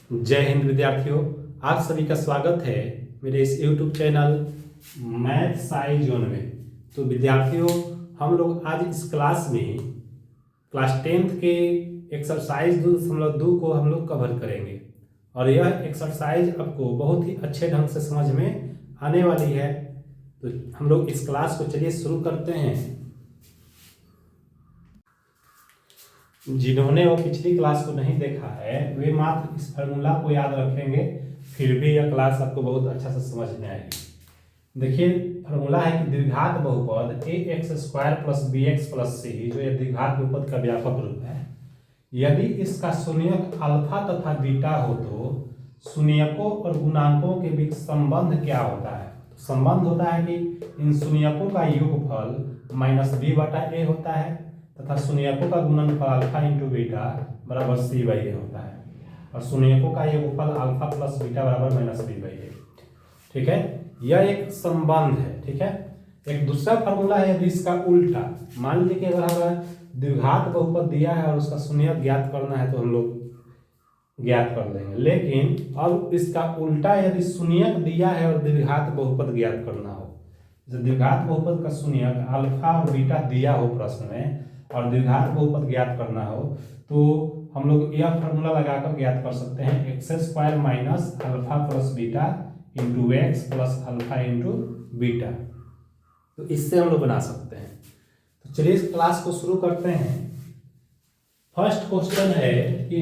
जय हिंद विद्यार्थियों, आप सभी का स्वागत है मेरे इस YouTube channel math Sai zone में। तो विद्यार्थियों, हम लोग आज इस क्लास में क्लास 10th के एक्सरसाइज 2.2 को हम लोग कवर करेंगे और यह एक्सरसाइज आपको बहुत ही अच्छे ढंग से समझ में आने वाली है। तो हम लोग इस क्लास को चलिए शुरू करते हैं। जिन्होंने वो पिछली क्लास को नहीं देखा है वे मात्र इस फार्मूला को याद रखेंगे, फिर भी यह क्लास आपको बहुत अच्छा से समझ में आएगी। देखिए, फार्मूला है कि द्विघात बहुपद ax² + bx + c, जो यह द्विघात बहुपद का व्यापक रूप है, यदि इसका शून्यक अल्फा तथा बीटा हो तो शून्यकों और गुणांकों के बीच संबंध क्या होता है। तो संबंध होता है कि इन शून्यकों का योगफल -b/a होता है तथा शून्यकों का गुणनफल अल्फा × बीटा बराबर c/a होता है और शून्यकों का योगफल अल्फा + बीटा बराबर -b/a। ठीक है, यह एक संबंध है। ठीक है, एक दूसरा फार्मूला है यदि इसका उल्टा, मान लीजिए कि अगर हमें द्विघात बहुपद दिया है और उसका शून्यक ज्ञात करना है तो हम लोग ज्ञात कर लेंगे, लेकिन अब इसका उल्टा यदि शून्यक दिया है और द्विघात बहुपद ज्ञात करना हो, जब द्विघात बहुपद का शून्यक अल्फा और बीटा दिया हो प्रश्न में और द्विघात बहुपद ज्ञात करना हो तो हम लोग यह फार्मूला लगाकर ज्ञात कर सकते हैं, x² - alpha + beta × x + alpha × beta. तो इससे हम लोग बना सकते हैं। तो चलिए इस क्लास को शुरू करते हैं। फर्स्ट क्वेश्चन है कि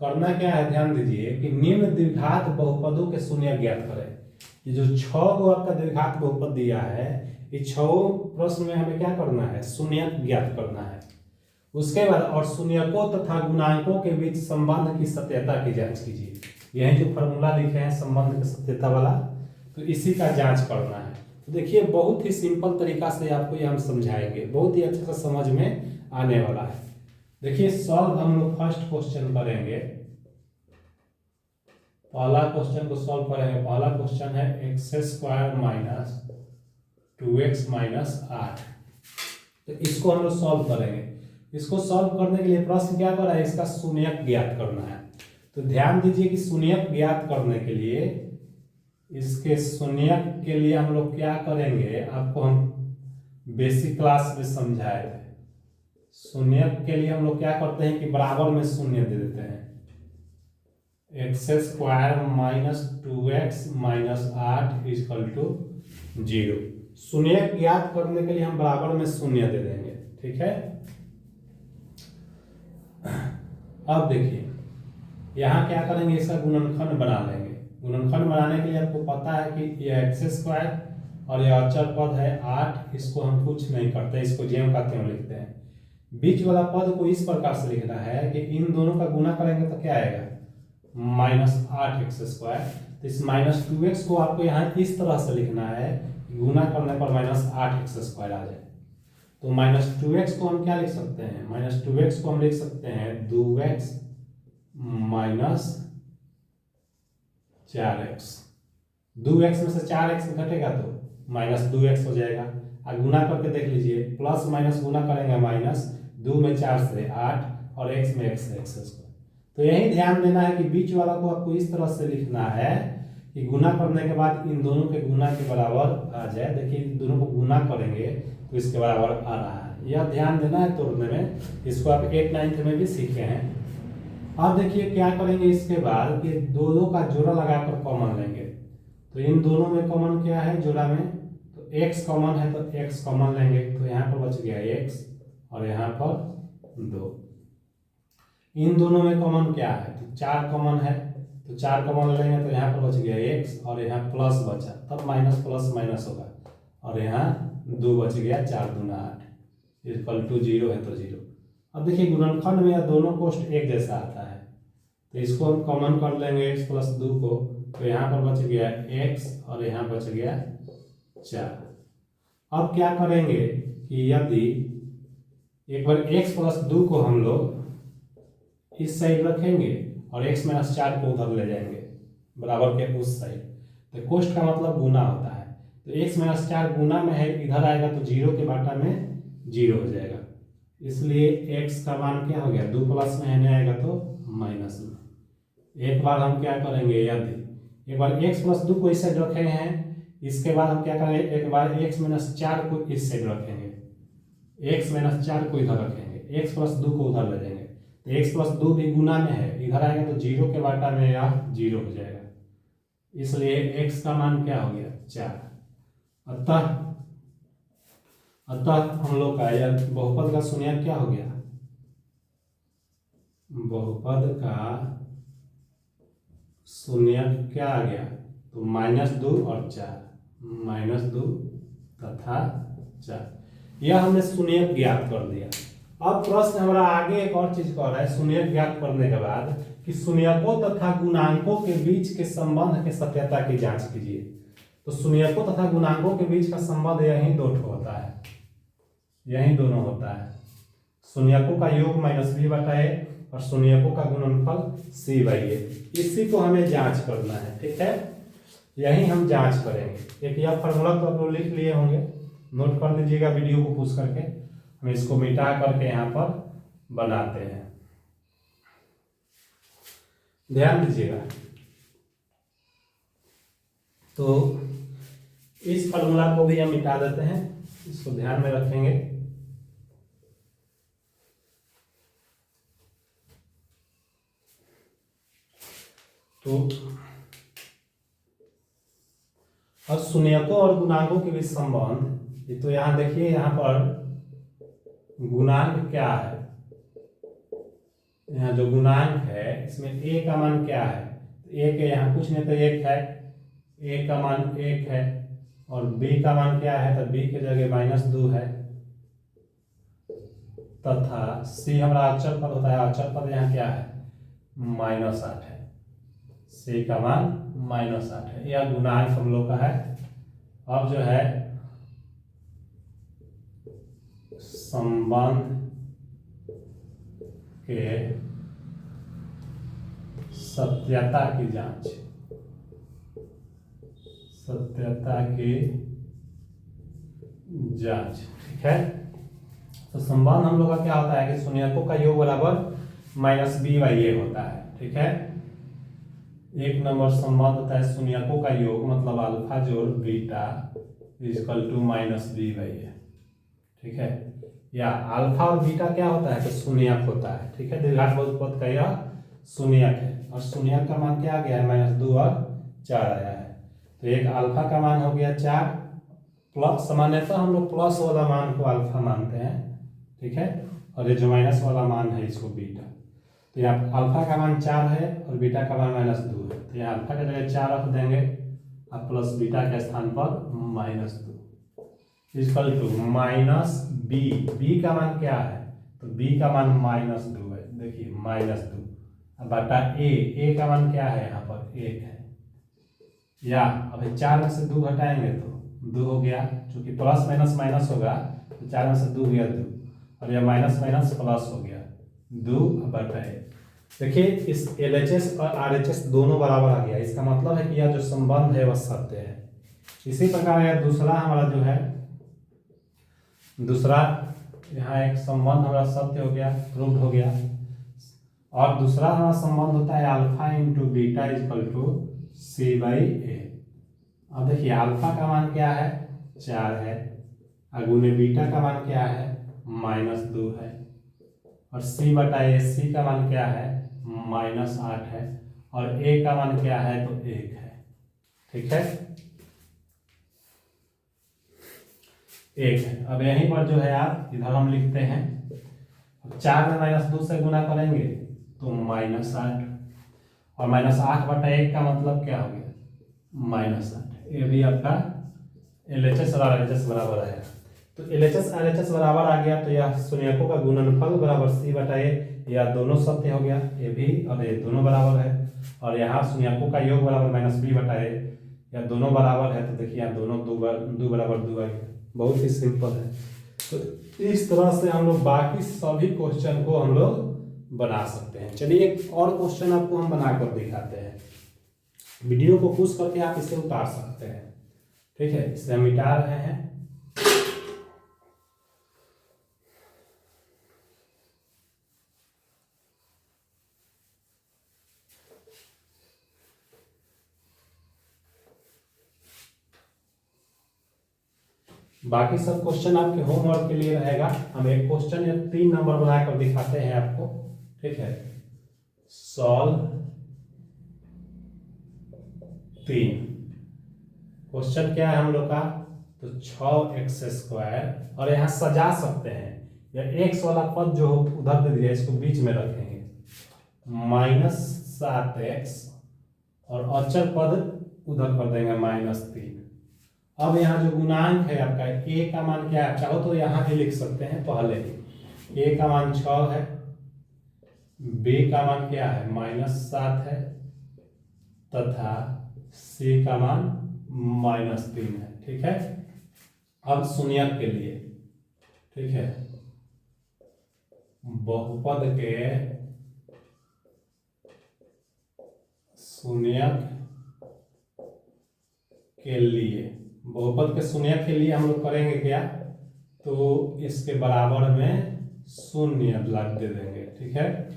करना क्या है, ध्यान दीजिए कि निम्न द्विघात बहुपदों के शून्यक ज्ञात करें। ये जो 6 गो आपका द्विघात बहुपद दिया है, ये 6 प्रश्न में हमें क्या करना है, शून्यक ज्ञात करना है। उसके बाद और शून्यकों तथा गुणांकों के बीच संबंध की सत्यता की जांच कीजिए। यही जो फार्मूला लिखे हैं संबंध की सत्यता वाला, तो इसी का जांच करना है। तो देखिए, बहुत ही सिंपल तरीका से आपको ये हम समझाएंगे, बहुत ही अच्छे से समझ में आने वाला है। देखिए, सॉल्व हम लोग फर्स्ट क्वेश्चन करेंगे। पहला क्वेश्चन को सॉल्व करेंगे। पहला क्वेश्चन है x² - 2x - 8। तो इसको हम लोग सॉल्व करेंगे। इसको सॉल्व करने के लिए प्रश्न क्या कर रहा है, इसका शून्यक ज्ञात करना है। तो ध्यान दीजिए कि शून्यक ज्ञात करने के लिए, इसके शून्यक के लिए हम लोग क्या करेंगे, आपको हम बेसिक क्लास में समझाए थे। शून्यक के लिए हम लोग क्या करते हैं कि बराबर में शून्य दे देते हैं। x² - 2x - 8 = 0। शून्यक ज्ञात करने के लिए हम बराबर में शून्य दे देंगे। ठीक है, अब देखिए यहाँ क्या करेंगे, इसका गुणनखंड बना लेंगे। गुणनखंड बनाने के लिए आपको पता है कि यह x² और यह अचर पद है 8, इसको हम कुछ नहीं करते, इसको ज्यों का त्यों लिखते हैं। बीच वाला पद को इस प्रकार से लिखना है कि इन दोनों का गुणा करेंगे तो क्या आएगा, -8x²। तो इस -2x को आपको यहाँ इस तरह से लिखना है, गुणा करने पर -8x² आ जाए। तो -2x को हम क्या लिख सकते हैं, -2x को हम लिख सकते हैं 2x - 4x। 2x में से 4x घटेगा तो -2x हो जाएगा। और गुना करके देख लीजिए, प्लस माइनस गुना करेंगे माइनस, 2 में 4 से 8 और x में x से x²। तो यही ध्यान देना है कि बीच वाला को आपको इस तरह से लिखना है कि गुना करने के बाद इन दोनों के गुना के बराबर आ जाए। देखिए, इन दोनों को गुना करेंगे तो इसके बराबर आ रहा है, यह ध्यान देना है तोड़ने में। इसको आप 8th-9th में भी सीखे हैं। अब देखिए क्या करेंगे, इसके बाद कि दो का जोड़ा लगाकर कॉमन लेंगे। तो इन दोनों में कॉमन क्या है, जोड़ा में तो x कॉमन है तो x कॉमन लेंगे। तो यहाँ पर बच गया x और यहाँ पर 2। इन दोनों में कॉमन क्या है, तो 4 कॉमन है तो 4 कॉमन लेंगे। तो यहाँ पर बच गया x और यहाँ प्लस बचा, तब माइनस प्लस माइनस होगा और यहाँ 2 बच गया, 4 दूना 8 = 0 है तो 0। अब देखिए गुणनखंड में यह दोनों कोष्ट एक जैसा आता है, तो इसको हम कॉमन कर लेंगे x + 2 को। तो यहाँ पर बच गया x और यहाँ बच गया 4। अब क्या करेंगे कि यदि एक बार x + 2 को हम लोग इस साइड रखेंगे और x - 4 को उधर ले जाएंगे बराबर के उस साइड, तो कोष्ट का मतलब गुना होता है। तो x - 4 गुना में है, इधर आएगा तो 0 के बाटा में 0 हो जाएगा। इसलिए x का मान क्या हो गया, 2 प्लस में है, आएगा तो माइनस में। एक बार हम क्या करेंगे, यदि एक बार x प्लस 2 को इस साइड रखे हैं, इसके बाद हम क्या करेंगे, एक बार x माइनस 4 को इस साइड रखेंगे, x माइनस 4 को इधर रखेंगे, x प्लस 2 को उधर ले जाएंगे, तो x प्लस 2 भी गुना में है, इधर आएगा तो 0 के बाटा में यह 0 हो जाएगा, इसलिए x का मान क्या हो गया 4। अतः हम लोग का यह बहुपद का शून्यक क्या हो गया, बहुपद का शून्यक क्या आ गया, तो -2 और 4, -2 तथा 4। यह हमने शून्यक ज्ञात कर दिया। अब प्रश्न हमारा आगे एक और चीज कह रहा है, शून्यक ज्ञात करने के बाद कि शून्यकों तथा गुणांकों के बीच के संबंध के सत्यता की जांच कीजिए। तो शून्यकों तथा गुणांकों के बीच का संबंध यही दो होता है, यही दोनों होता है, शून्यकों का योग -b/a और शून्यकों का गुणनफल c/a। इसी को हमें जांच करना है, ठीक है, यही हम जांच करेंगे। एक यह फॉर्मूला तो आप लोग लिख लिए होंगे, नोट कर लीजिएगा वीडियो को पूछ करके, हम इसको मिटा करके यहाँ पर बनाते हैं, ध्यान दीजिएगा। तो इस फॉर्मूला को भी हम मिटा देते हैं, इसको ध्यान में रखेंगे। तो अब शून्यकों और गुणांकों के बीच संबंध, ये तो यहाँ देखिए, यहाँ पर गुणांक क्या है, यहाँ जो गुणांक है इसमें a का मान क्या है, तो a के यहाँ कुछ नहीं तो 1 है, a का मान 1 है, और b का मान क्या है, तो b के जगह -2 है, तथा c हमारा अचर पद होता है, अचर पद यहाँ क्या है -8 है, c का मान -8 है, यह गुणांक हम लोग का है। अब जो है संबंध के सत्यता की जांच, सत्यता की जांच, ठीक है। तो संबंध हम लोग का क्या होता है कि शून्यकों का योग बराबर -b/a होता है, ठीक है। एक नंबर संबंध होता है शून्यकों का योग, मतलब अल्फा जोड़ बीटा इक्वल टू -b/a, ठीक है। या अल्फा और बीटा क्या होता है कि शून्यक होता है, ठीक है, द्विघात बहुपद का यह शून्यक है, और शून्यक का मान क्या आ गया है -2 और 4 आया है। तो एक अल्फा का मान हो गया 4, प्लस सामान्यतः हम लोग प्लस वाला मान को अल्फा मानते हैं, ठीक है, और ये जो माइनस वाला मान है इसको बीटा। तो यहाँ अल्फा का मान 4 है और बीटा का मान -2 है, तो यहाँ अल्फा के जगह 4 रख देंगे और प्लस बीटा के स्थान पर -2 इक्वल टू -b का मान क्या है, तो b का मान -2 है, देखिए -2 बटा a का मान क्या है, यहाँ पर 1 है, या अभी 4 में से 2 घटाएंगे तो 2 हो गया, चूंकि प्लस माइनस माइनस होगा तो 4 में से 2 गया 2, और यह माइनस माइनस प्लस हो गया 2 बटा 1। देखिए इस LHS और RHS दोनों बराबर आ गया, इसका मतलब है कि यह जो संबंध है वह सत्य है। इसी प्रकार यह दूसरा हमारा जो है, दूसरा यहाँ एक संबंध हमारा सत्य हो गया, प्रूव्ड हो गया, और दूसरा हमारा संबंध होता है alpha into beta equal to c/a। अब देखिए अल्फा का मान क्या है 4 है, अगुने बीटा का मान क्या है -2 है, और c/a का मान क्या है -8 है, और a का मान क्या है तो 1 है, ठीक है, 1 है। अब यहीं पर जो है आप इधर हम लिखते हैं, अब 4 में -2 से गुना करेंगे तो -8, और -8 बटा 1 का मतलब क्या हो गया -8। ये भी आपका LHS और RHS बराबर है, तो LHS RHS बराबर आ गया, तो यह शून्यकों का गुणनफल बराबर c/a, यह दोनों सत्य हो गया, ये भी और ये दोनों बराबर है, और यहाँ शून्यकों का योग बराबर -b/a, यह दोनों बराबर है, तो देखिए यहाँ दोनों 2 बराबर 2 आ गया, बहुत ही सिंपल है। तो इस तरह से हम लोग बाकी सभी क्वेश्चन को हम लोग बना सकते हैं। चलिए एक और क्वेश्चन आपको हम बनाकर दिखाते हैं, वीडियो को पुश करके आप इसे उतार सकते हैं, ठीक है, इसे हम मिटा रहे हैं। बाकी सब क्वेश्चन आपके होमवर्क के लिए रहेगा। हम एक क्वेश्चन या 3 नंबर बनाकर दिखाते हैं आपको, ठीक है। सॉल्व 3। क्वेश्चन क्या है हम लोग का, तो 6x², और यहाँ सजा सकते हैं, या x वाला पद जो उधर दे दिया इसको बीच में रखेंगे, -7x, और अचर पद उधर कर देंगे -3। अब यहाँ जो गुणांक है आपका, a का मान क्या है, चाहो तो यहाँ भी लिख सकते हैं पहले ही। a का मान 6 है, b का मान क्या है -7 है, तथा c का मान -3 है, ठीक है। अब शून्यक के लिए, ठीक है, बहुपद के शून्यक के लिए, बहुपद के शून्यक के लिए हम लोग करेंगे क्या, तो इसके बराबर में शून्य दे देंगे, ठीक है।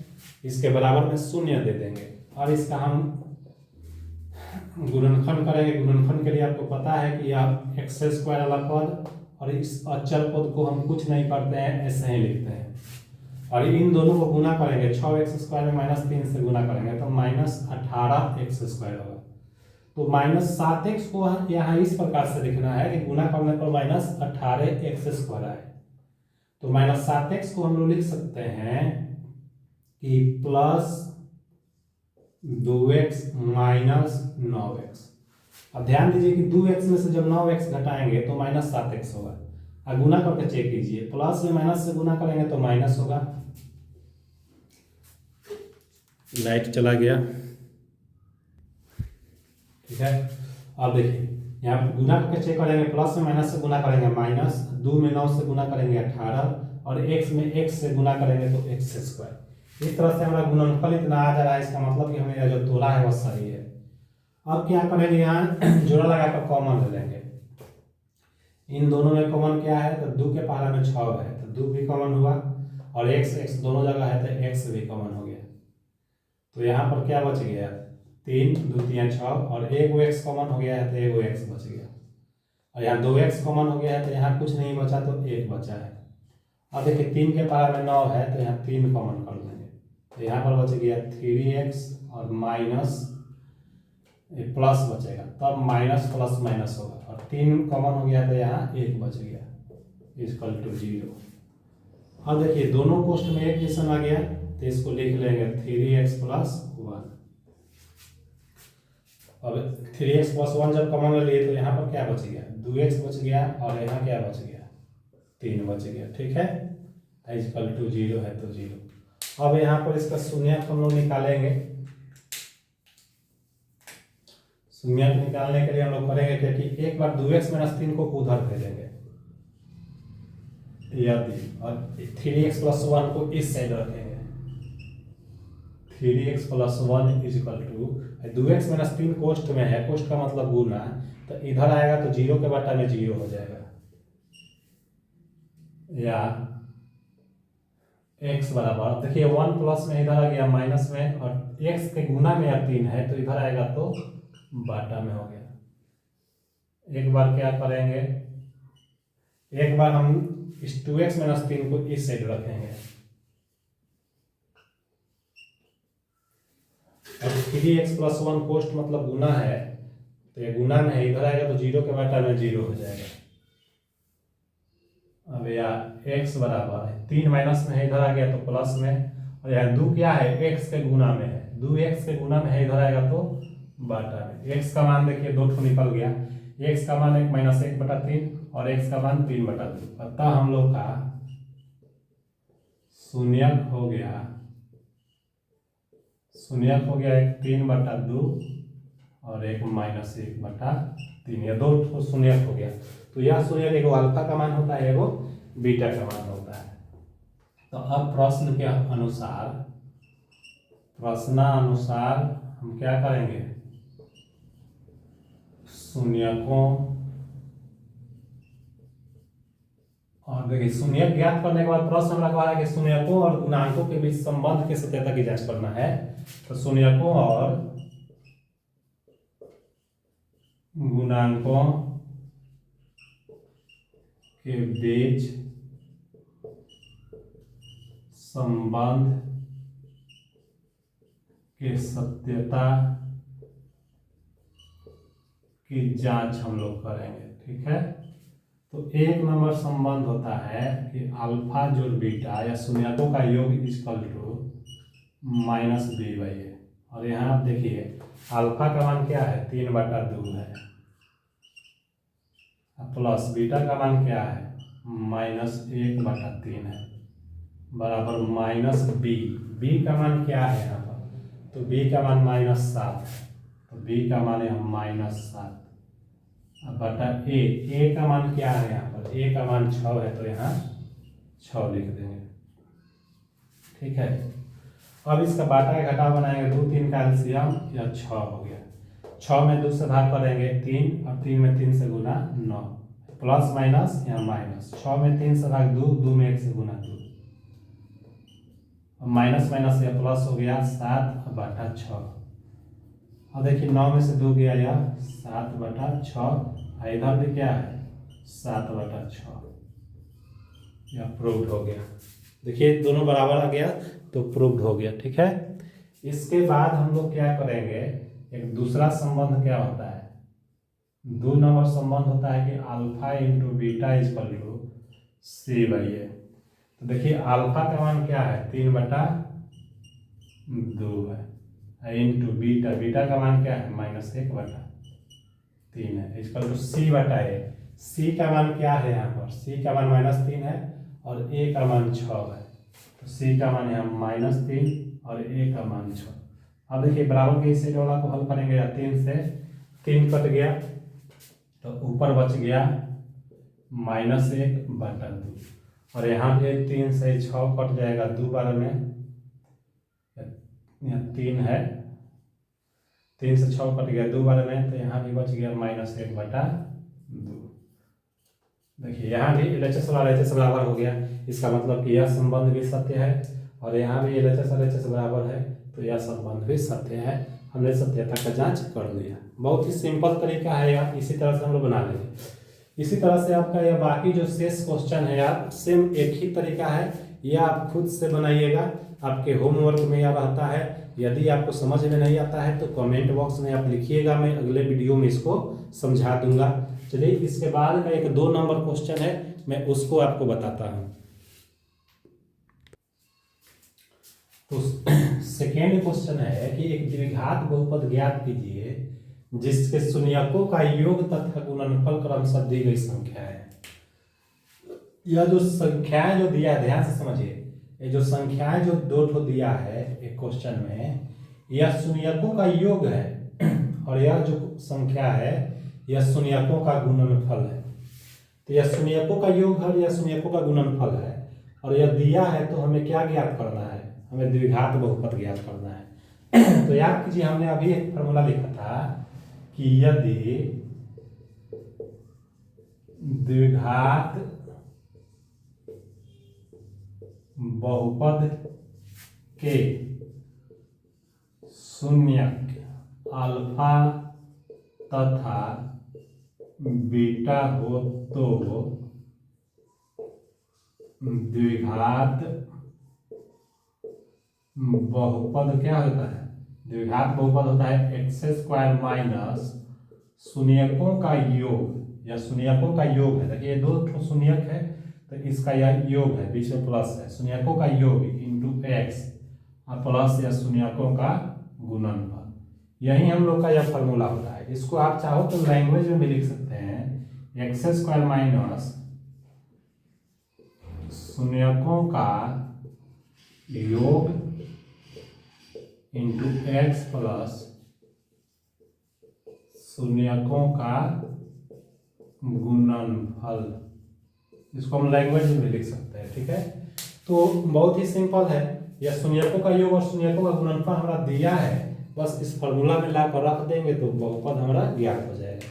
इसके बराबर में शून्य दे देंगे, और इसका हम गुणनखंड करेंगे। गुणनखंड के लिए आपको पता है कि आप x² वाला पद और इस अचर पद को हम कुछ नहीं करते हैं, ऐसे ही लिखते हैं, और इन दोनों को गुना करेंगे। 6x² में -3 से गुना करेंगे तो -18x² होगा। तो -7x को यहाँ इस प्रकार से लिखना है कि गुना करने पर -18x² है। तो -7x को हम लोग लिख सकते हैं कि +2x - 9x। अब ध्यान दीजिए कि 2x में से जब 9x घटाएंगे तो -7x होगा। अब गुना करके चेक कीजिए, प्लस में माइनस से गुना करेंगे तो माइनस होगा। लाइट चला गया, ठीक है। अब देखिए यहाँ पर गुना करके चेक करेंगे, प्लस में माइनस से गुना करेंगे माइनस, 2 में 9 से गुना करेंगे 18, और x में x से गुना करेंगे तो x²। इस तरह से हमारा गुणनफल इतना आ जा रहा है, इसका मतलब कि हमें जो तोला है वह सही है। अब क्या करेंगे, यहाँ जोड़ा लगाकर कॉमन ले लेंगे। इन दोनों में कॉमन क्या है, तो 2 के पहले में 6 है तो 2 भी कॉमन हुआ, और x दोनों जगह है तो x भी कॉमन हो गया। तो यहाँ पर क्या बच गया, 3 2 3 6, और एगो x कॉमन हो गया है तो एगो x बच गया, और यहाँ 2x कॉमन हो गया है तो यहाँ कुछ नहीं बचा तो 1 बचा है। अब देखिए 3 के पावर में 9 है तो यहाँ 3 कॉमन कर लेंगे, तो यहाँ पर बच गया 3x, और माइनस प्लस बचेगा, तब माइनस प्लस माइनस होगा, और 3 कॉमन हो गया तो यहाँ 1 बच गया, =0। अब देखिए दोनों कोष्ठ में एक जैसा आ गया तो इसको लिख लेंगे 3x + 1। अब 3x + 1 जब कॉमन ले लिए तो यहाँ पर क्या बच गया, 2x बच गया, और यहाँ क्या बच गया, 3 बच गया, ठीक है। =0 है तो 0। अब यहाँ पर इसका शून्यक हम लोग निकालेंगे। शून्यक निकालने के लिए हम लोग करेंगे क्या कि एक बार 2x - 3 को उधर भेजेंगे यदि, और 3x + 1 को इस साइड रखेंगे। 3x + 1 = 2x - 3 कोष्ठ में है, कोष्ठ का मतलब गुना, तो इधर आएगा तो 0 के बटा में 0 हो जाएगा, या x बराबर, देखिए 1 प्लस में इधर आ गया माइनस में, और x के गुना में 3 है तो इधर आएगा तो बाटा में हो गया। एक बार क्या करेंगे, एक बार हम इस 2x - 3 को इस साइड रखेंगे, और 3x + 1 कोष्ठ मतलब गुना है तो ये गुना में है, इधर आएगा तो 0 के बटा में 0 हो जाएगा। अब या x बराबर है 3 माइनस में है, इधर आ गया तो प्लस में, और यहाँ 2 क्या है, x के गुना में है, 2x के गुना में है, इधर आएगा तो बाटा में। x का मान देखिए 2 ठो निकल गया, x का मान 1 - 1/3, और x का मान 3/2। अतः हम लोग का शून्यक हो गया, एक 3/2 और एक -1/3, या 2 ठो शून्यक हो गया। तो यह शून्यक एगो अल्फा का मान होता है, एगो बीटा का मान होता है। तो अब प्रश्न के अनुसार हम क्या करेंगे, शून्यकों, और देखिए शून्यक ज्ञात करने के बाद प्रश्न हमारा कहा है कि शून्यकों और गुणांकों के बीच संबंध की सत्यता की जांच करना है। तो शून्यकों और गुणांकों के बीच संबंध के सत्यता की जांच हम लोग करेंगे। ठीक है, तो एक नंबर संबंध होता है कि अल्फा जोड़ बीटा या शून्यकों का योग इक्वल टू -b/a। और यहाँ आप देखिए अल्फा का मान क्या है 3/2 है, प्लस बीटा का मान क्या है -1/3 है, बराबर -b। b का मान क्या है यहाँ पर, तो b का मान -7 है, तो b का मान है -7 बटा a का मान क्या है यहाँ पर, a का मान 6 है, तो यहाँ 6 लिख देंगे। ठीक है, अब इसका बाटा का घटाव बनाएंगे, 2 3 का एलसीएम या 6 हो गया, 6 में 2 से भाग करेंगे 3 और 3 में 3 से गुना 9, प्लस माइनस या माइनस, 6 में 3 से भाग 2, 2 में 1 से गुना 2, माइनस माइनस या प्लस हो गया 7/6। अब देखिए 9 में से 2 गया या 7/6, इधर भी क्या है 7/6, यह प्रूव्ड हो गया। देखिए दोनों बराबर आ गया तो प्रूव्ड हो गया। ठीक है, इसके बाद हम लोग क्या करेंगे, एक दूसरा संबंध क्या होता है, 2 नंबर संबंध होता है कि alpha into beta equal to c/a। तो देखिए अल्फा का मान क्या है 3/2 है, इंटू बीटा, बीटा का मान क्या है -1/3 है, इक्वल टू c/a। c का मान क्या है यहाँ पर, c का मान -3 है और a का मान 6 है, तो c का मान यहाँ -3 और a का मान 6। अब देखिए बराबर के इस वाला को हल करेंगे, या 3 से 3 कट गया तो ऊपर बच गया -1/2, और यहाँ पे 3 से 6 कट जाएगा, 2 बार में यहाँ 3 है, 3 से 6 कट गया 2 बार में, तो यहाँ भी बच गया -1/2। देखिए यहाँ भी LHS और RHS बराबर हो गया, इसका मतलब कि यह संबंध भी सत्य है, और यहाँ भी LHS और RHS बराबर है, तो यह संबंध भी सत्य है। हमने सत्यता का जांच कर लिया। बहुत ही सिंपल तरीका है यार, इसी तरह से हम लोग बना लेंगे। इसी तरह से आपका यह बाकी जो शेष क्वेश्चन है यार, सेम एक ही तरीका है, यह आप खुद से बनाइएगा, आपके होमवर्क में यह रहता है। यदि आपको समझ में नहीं आता है तो कमेंट बॉक्स में आप लिखिएगा, मैं अगले वीडियो में इसको समझा दूंगा। चलिए इसके बाद का एक 2 नंबर क्वेश्चन है, मैं उसको आपको बताता हूँ। तो सेकेंड क्वेश्चन है कि एक द्विघात बहुपद ज्ञात कीजिए जिसके शून्यकों का योग तथा गुणनफल क्रमशः दी गई संख्या है। यह जो संख्याएं जो दिया है, ध्यान से समझिए, ये जो संख्याएं जो 2 ठो दिया है एक क्वेश्चन में, यह शून्यकों का योग है, और यह जो संख्या है यह शून्यकों का गुणनफल है। तो यह शून्यकों का योग है, यह शून्यकों का गुणनफल है, और यह दिया है, तो हमें क्या ज्ञात करना है, हमें द्विघात बहुपद ज्ञात करना है। तो याद कीजिए हमने अभी एक फॉर्मूला लिखा था कि यदि द्विघात बहुपद के शून्यक अल्फा तथा बीटा हो तो द्विघात बहुपद क्या होता है, द्विघात बहुपद होता है x² माइनस शून्यकों का योग, या शून्यकों का योग है। देखिए 2 ठो शून्यक है, तो इसका यह योग है, बीच में प्लस है, शून्यकों का योग इंटू x और प्लस या शून्यकों का गुणनफल, यही हम लोग का यह फॉर्मूला होता है। इसको आप चाहो तो लैंग्वेज में भी लिख सकते हैं, x² माइनस शून्यकों का योग इंटू x प्लस शून्यकों का गुणनफल, इसको हम लैंग्वेज में भी लिख सकते हैं। ठीक है, तो बहुत ही सिंपल है, यह शून्यकों का योग और शून्यकों का गुणनफल हमारा दिया है, बस इस फॉर्मूला में लाकर रख देंगे तो बहुपद हमारा ज्ञात हो जाएगा।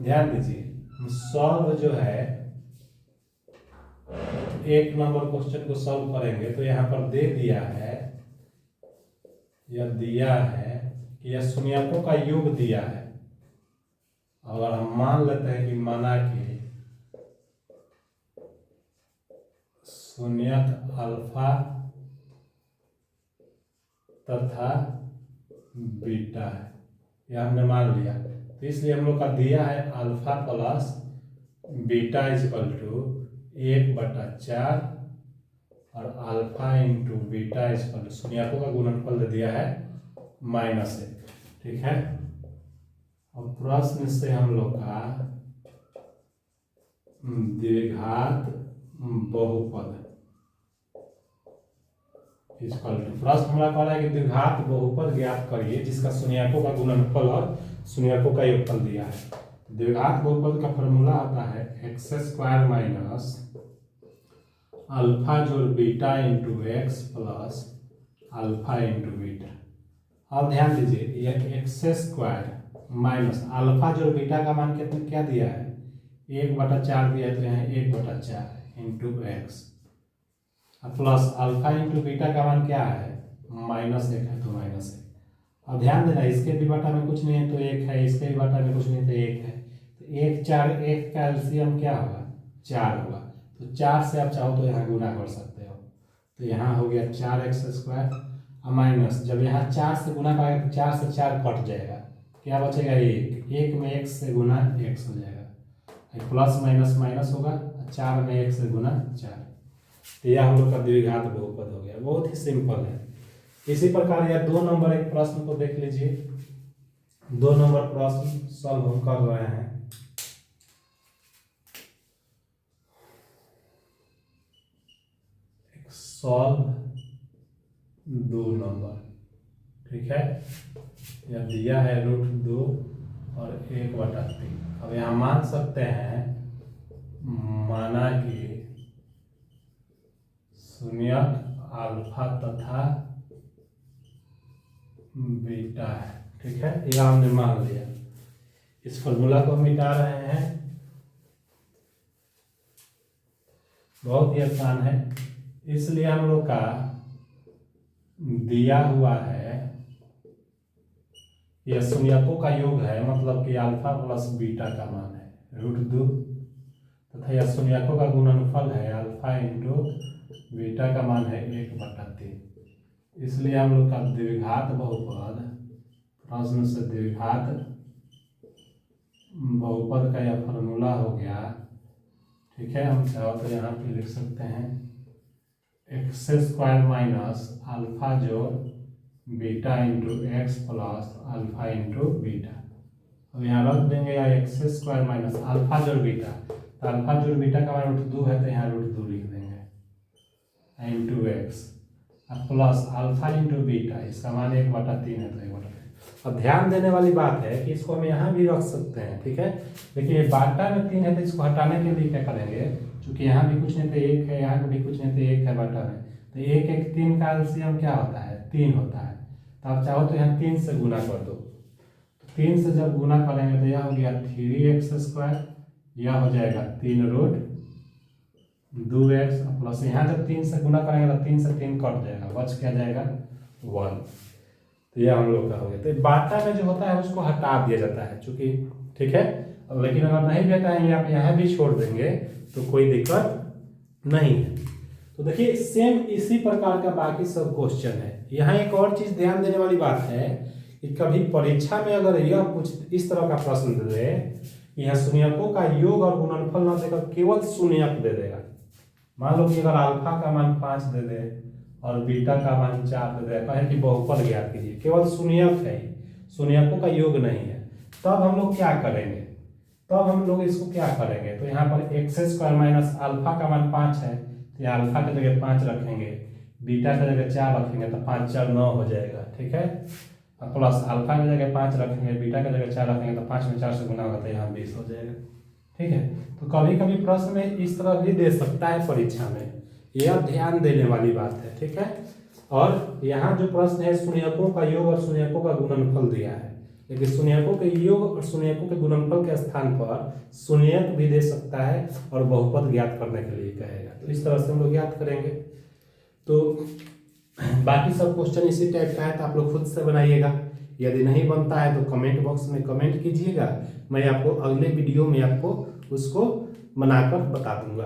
ध्यान दीजिए, हम सॉल्व जो है 1 नंबर क्वेश्चन को सॉल्व करेंगे, तो यहाँ पर दे दिया है, यह दिया है कि यह शून्यकों का योग दिया है, अगर हम मान लेते हैं कि माना कि शून्यत अल्फा तथा बीटा है, यह हमने मान लिया। तो इसलिए हम लोग का दिया है alpha plus beta equal to 1/4 और alpha into beta equal to शून्यकों का गुणनफल दे दिया है -1। ठीक है। अब प्रश्न से हम लोग का द्विघात बहुपद इक्वल टू, प्रश्न हमारा कह रहा है कि द्विघात बहुपद ज्ञात करिए जिसका शून्यकों का गुणनफल और शून्यकों का योगफल दिया है। द्विघात बहुपद का फॉर्मूला आता है x² माइनस अल्फा जोड़ beta into x plus alpha into beta. अब ध्यान दीजिए, यह x² माइनस अल्फा जोड़ बीटा का मान कितना क्या दिया है 1/4 दिया है, तो यहाँ 1/4 into x plus alpha into beta का मान क्या है -1 है, तो -1। अब ध्यान देना, इसके भी बटा में कुछ नहीं है तो 1 है, इसके भी बटा में कुछ नहीं तो 1 है, तो 1 4 1 का एलसीएम क्या होगा 4 होगा। तो 4 से आप चाहो तो यहाँ गुना कर सकते हो, तो यहाँ हो गया 4x² माइनस, जब यहाँ 4 से गुना करेंगे तो 4 से 4 कट जाएगा, क्या बचेगा 1 में 1 से गुना x हो जाएगा, प्लस माइनस माइनस होगा, 4 में 1 से गुना 4। तो यह हम लोग का द्विघात बहुपद हो गया, बहुत ही सिंपल है। इसी प्रकार यह 2 नंबर एक प्रश्न को देख लीजिए। 2 नंबर प्रश्न सॉल्व हम कर रहे हैं। सॉल्व 2 नंबर, ठीक है। यह दिया है √2 और 1/3। अब यहाँ मान सकते हैं, माना कि शून्यक अल्फा तथा बीटा है, ठीक है, यह हमने मान लिया। इस फॉर्मूला को मिटा रहे हैं, बहुत ही आसान है। इसलिए हम लोग का दिया हुआ है यह शून्यकों का योग है, मतलब कि अल्फा प्लस बीटा का मान है √2 तथा यह शून्यकों का गुणनफल है अल्फा इंटू बीटा का मान है 1/3। इसलिए हम लोग का द्विघात बहुपद, प्रश्न से द्विघात बहुपद का यह फॉर्मूला हो गया, ठीक है। हम चाहो तो यहाँ पे लिख सकते हैं x² माइनस अल्फा जोड़ beta into x plus alpha into beta. अब यहाँ रख देंगे या x² माइनस अल्फा जोड़ बीटा, तो अल्फा जोड़ बीटा का मान √2 है, तो यहाँ √2 लिख देंगे into x plus alpha into beta, इसका मान 1/3 है, तो 1/3। अब ध्यान देने वाली बात है कि इसको हम यहाँ भी रख सकते हैं, ठीक है। लेकिन ये बाटा में 3 है, तो इसको हटाने के लिए क्या करेंगे, क्योंकि यहाँ भी कुछ नहीं तो 1 है, यहाँ भी कुछ नहीं तो 1 है बाटा में, तो 1 1 3 का एलसीएम क्या होता है 3 होता है। तो आप चाहो तो यहाँ 3 से गुना कर दो, तो 3 से जब गुना करेंगे तो यह हो गया 3x², यह हो जाएगा 3√2x प्लस यहाँ जब 3 से गुना करेंगे तो 3 से 3 कट जाएगा, बच क्या जाएगा 1। तो यह हम लोग का हो गया। तो बाटा में जो होता है उसको हटा दिया जाता है, चूंकि ठीक है। लेकिन अगर नहीं भी हटाएंगे, आप यहाँ भी छोड़ देंगे तो कोई दिक्कत नहीं है। तो देखिए सेम इसी प्रकार का बाकी सब क्वेश्चन है। यहाँ एक और चीज ध्यान देने वाली बात है कि कभी परीक्षा में अगर यह कुछ इस तरह का प्रश्न दे दे, यहाँ शून्यकों का योग और गुणनफल न देकर केवल शून्यक दे देगा। मान लो कि अगर अल्फा का मान 5 दे दे और बीटा का मान 4 दे दे, कहे कि बहुपद ज्ञात कीजिए, केवल शून्यक है, शून्यकों का योग नहीं है, तब हम लोग क्या करेंगे, तब हम लोग इसको क्या करेंगे, तो यहाँ पर x² माइनस अल्फा का मान 5 है, तो यहाँ अल्फा की जगह 5 रखेंगे, बीटा की जगह 4 रखेंगे, तो 5 4 9 हो जाएगा, ठीक है। प्लस अल्फा की जगह 5 रखेंगे, बीटा की जगह 4 रखेंगे, तो 5 में 4 से गुना होगा, तो यहाँ 20 हो जाएगा, ठीक है। तो कभी कभी प्रश्न में इस तरह भी दे सकता है परीक्षा में, यह ध्यान देने वाली बात है, ठीक है। और यहाँ जो प्रश्न है शून्यकों का योग और शून्यकों का गुणनफल दिया है, लेकिन शून्यकों के योग और शून्यकों के गुणनफल के स्थान पर शून्यक भी दे सकता है और बहुपद ज्ञात करने के लिए कहेगा। तो इस तरह से हम लोग ज्ञात करेंगे। तो बाकी सब क्वेश्चन इसी टाइप का है, तो आप लोग खुद से बनाइएगा। यदि नहीं बनता है तो कमेंट बॉक्स में कमेंट कीजिएगा, मैं आपको अगले वीडियो में आपको उसको बनाकर बता दूंगा।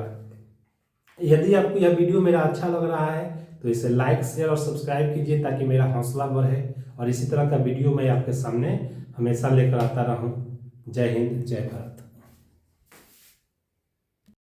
यदि आपको यह वीडियो मेरा अच्छा लग रहा है तो इसे लाइक शेयर और सब्सक्राइब कीजिए ताकि मेरा हौसला बढ़े और इसी तरह का वीडियो मैं आपके सामने हमेशा लेकर आता रहूं। जय हिंद, जय भारत।